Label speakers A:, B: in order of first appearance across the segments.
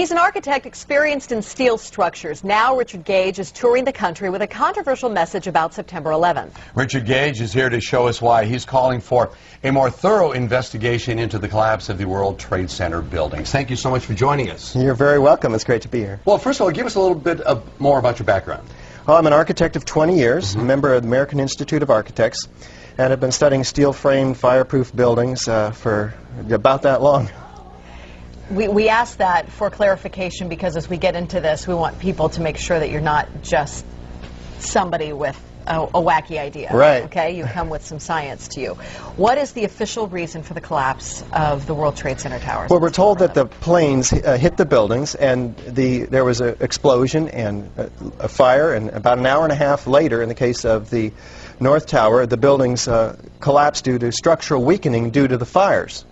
A: He's an architect experienced in steel structures. Now Richard Gage is touring the country with a controversial message about September 11th.
B: Richard Gage is here to show us why he's calling for a more thorough investigation into the collapse of the World Trade Center buildings. Thank you so much for joining us.
C: You're very welcome. It's great to be here.
B: Well, first of all, give us a little bit more about your background.
C: Well, I'm an architect of 20 years, a member of the American Institute of Architects, and have been studying steel-framed, fireproof buildings for about that long.
A: We ask that for clarification because as we get into this, we want people to make sure that you're not just somebody with a wacky idea.
C: Right.
A: Okay? You come with some science to you. What is the official reason for the collapse of the World Trade Center towers?
C: Well, we're told that the planes hit the buildings and there was an explosion and a fire, and about an hour and a half later, in the case of the North Tower, the buildings collapsed due to structural weakening due to the fires.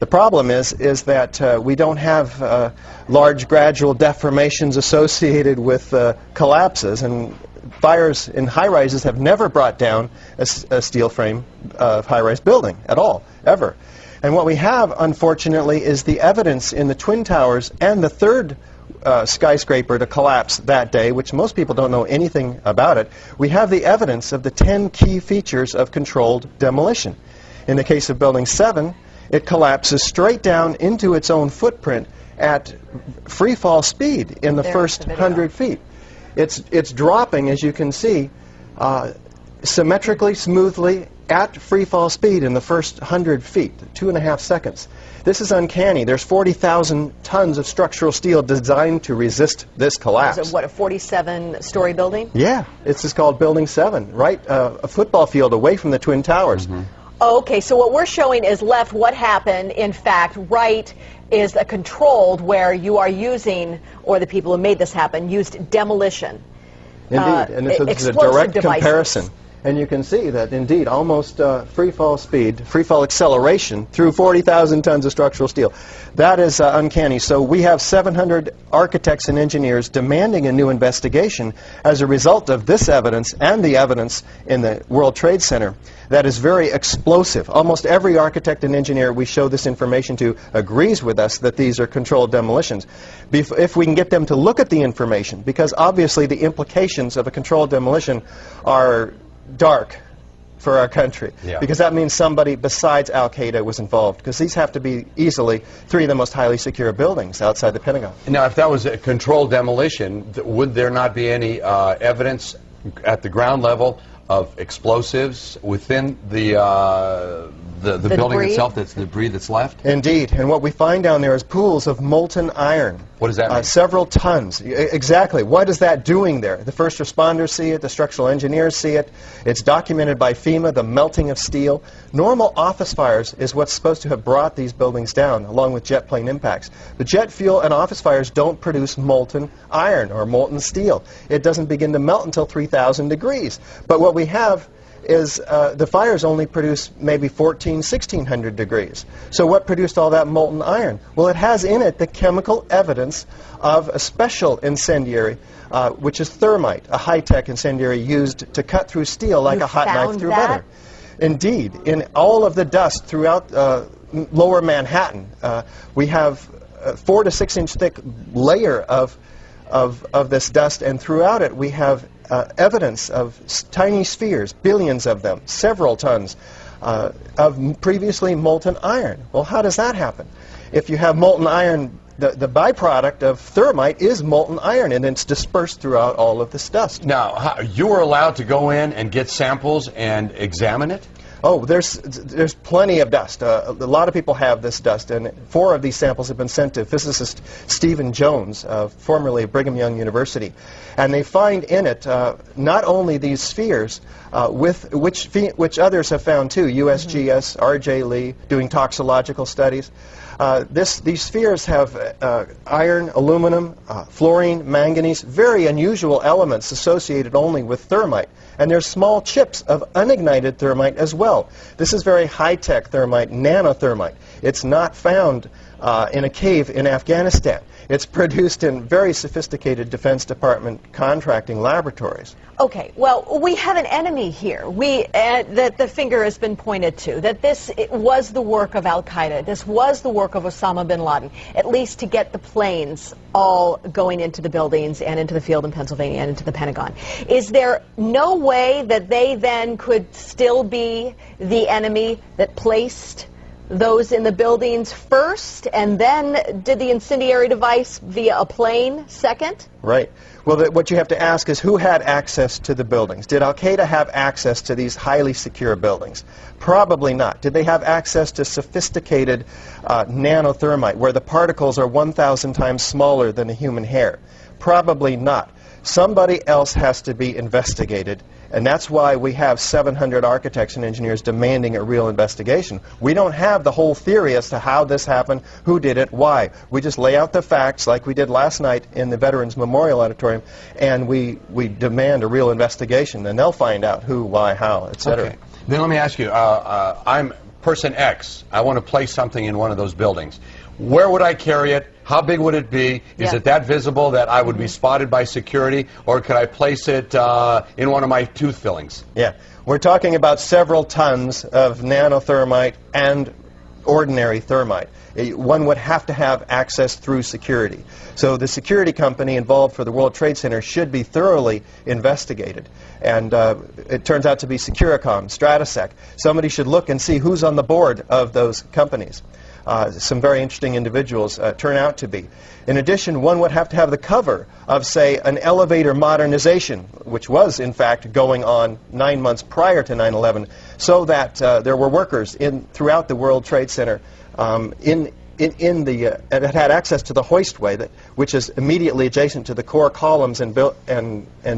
C: The problem is that we don't have large gradual deformations associated with collapses, and fires in high-rises have never brought down a steel frame high-rise building at all, ever. And what we have, unfortunately, is the evidence in the Twin Towers and the third skyscraper to collapse that day, which most people don't know anything about it. We have the evidence of the 10 key features of controlled demolition. In the case of Building 7, it collapses straight down into its own footprint at free fall speed in the first 100 feet. It's dropping, as you can see, symmetrically, smoothly, at free fall speed in the first 100 feet, 2.5 seconds. This is uncanny. There's 40,000 tons of structural steel designed to resist this collapse.
A: Is it, what, a 47-story building?
C: Yeah, this is called Building 7, right a football field away from the Twin Towers.
A: Okay, so what we're showing is left what happened. In fact, right is a controlled where you are using, or the people who made this happen, used demolition.
C: Indeed, and it's a direct comparison. And you can see that, indeed, almost free fall speed, free fall acceleration through 40,000 tons of structural steel. That is uncanny. So we have 700 architects and engineers demanding a new investigation as a result of this evidence and the evidence in the World Trade Center that is very explosive. Almost every architect and engineer we show this information to agrees with us that these are controlled demolitions. If we can get them to look at the information, because obviously the implications of a controlled demolition are dark for our country, because that means somebody besides Al-Qaeda was involved, because these have to be easily 3 of the most highly secure buildings outside the Pentagon.
B: Now, if that was a controlled demolition, would there not be any evidence at the ground level of explosives within the building
A: debris
B: itself, that's the debris that's left?
C: Indeed, and what we find down there is pools of molten iron.
B: What does that mean?
C: Several tons. Exactly. What is that doing there? The first responders see it, the structural engineers see it. It's documented by FEMA, the melting of steel. Normal office fires is what's supposed to have brought these buildings down, along with jet plane impacts. But jet fuel and office fires don't produce molten iron or molten steel. It doesn't begin to melt until 3,000 degrees. But what we have is the fires only produce maybe 1,600 degrees. So what produced all that molten iron? Well, it has in it the chemical evidence of a special incendiary, which is thermite, a high-tech incendiary used to cut through steel like a hot knife through butter. Indeed, in all of the dust throughout lower Manhattan, we have a 4 to 6 inch thick layer of this dust, and throughout it we have evidence of tiny spheres, billions of them, several tons of previously molten iron. Well, how does that happen? If you have molten iron, the byproduct of thermite is molten iron, and it's dispersed throughout all of this dust.
B: Now, you were allowed to go in and get samples and examine it?
C: Oh, there's plenty of dust. A lot of people have this dust, and 4 of these samples have been sent to physicist Stephen Jones, formerly of Brigham Young University. And they find in it not only these spheres, which others have found too, USGS, R.J. Lee, doing toxicological studies. These spheres have iron, aluminum, fluorine, manganese, very unusual elements associated only with thermite. And there's small chips of unignited thermite as well. This is very high-tech thermite, nanothermite. It's not found in a cave in Afghanistan. It's produced in very sophisticated Defense Department contracting laboratories.
A: Okay, well, we have an enemy here. That the finger has been pointed to, that this was the work of Al-Qaeda. This was the work of Osama bin Laden, at least to get the planes all going into the buildings and into the field in Pennsylvania and into the Pentagon. Is there no way that they then could still be the enemy that placed those in the buildings first and then did the incendiary device via a plane second?
C: Right. Well, what you have to ask is who had access to the buildings? Did Al-Qaeda have access to these highly secure buildings? Probably not. Did they have access to sophisticated nanothermite, where the particles are 1,000 times smaller than a human hair? Probably not. Somebody else has to be investigated, and that's why we have 700 architects and engineers demanding a real investigation. We don't have the whole theory as to how this happened, who did it, why. We just lay out the facts like we did last night in the Veterans Memorial Auditorium, and we demand a real investigation, and they'll find out who, why, how, etc.
B: Okay. Then let me ask you, I'm person X. I want to place something in one of those buildings. Where would I carry it? How big would it be? Is it that visible that I would be spotted by security? Or could I place it in one of my tooth fillings?
C: Yeah. We're talking about several tons of nanothermite and ordinary thermite. One would have to have access through security. So the security company involved for the World Trade Center should be thoroughly investigated. And it turns out to be Securicom, Stratosec. Somebody should look and see who's on the board of those companies. Some very interesting individuals turn out to be. In addition, one would have to have the cover of, say, an elevator modernization, which was, in fact, going on 9 months prior to 9/11, so that there were workers throughout the World Trade Center that had access to the hoistway, which is immediately adjacent to the core columns and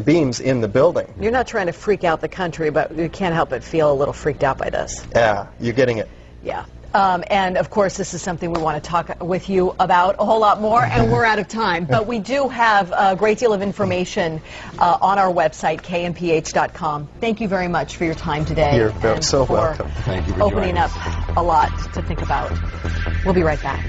C: beams in the building.
A: You're not trying to freak out the country, but you can't help but feel a little freaked out by this.
C: Yeah, you're getting it.
A: Yeah. And, of course, this is something we want to talk with you about a whole lot more, and we're out of time. But we do have a great deal of information on our website, kmph.com. Thank you very much for your time today.
C: You're so welcome.
B: Thank you for
A: opening
B: joining
A: up
B: us.
A: a lot to think about. We'll be right back.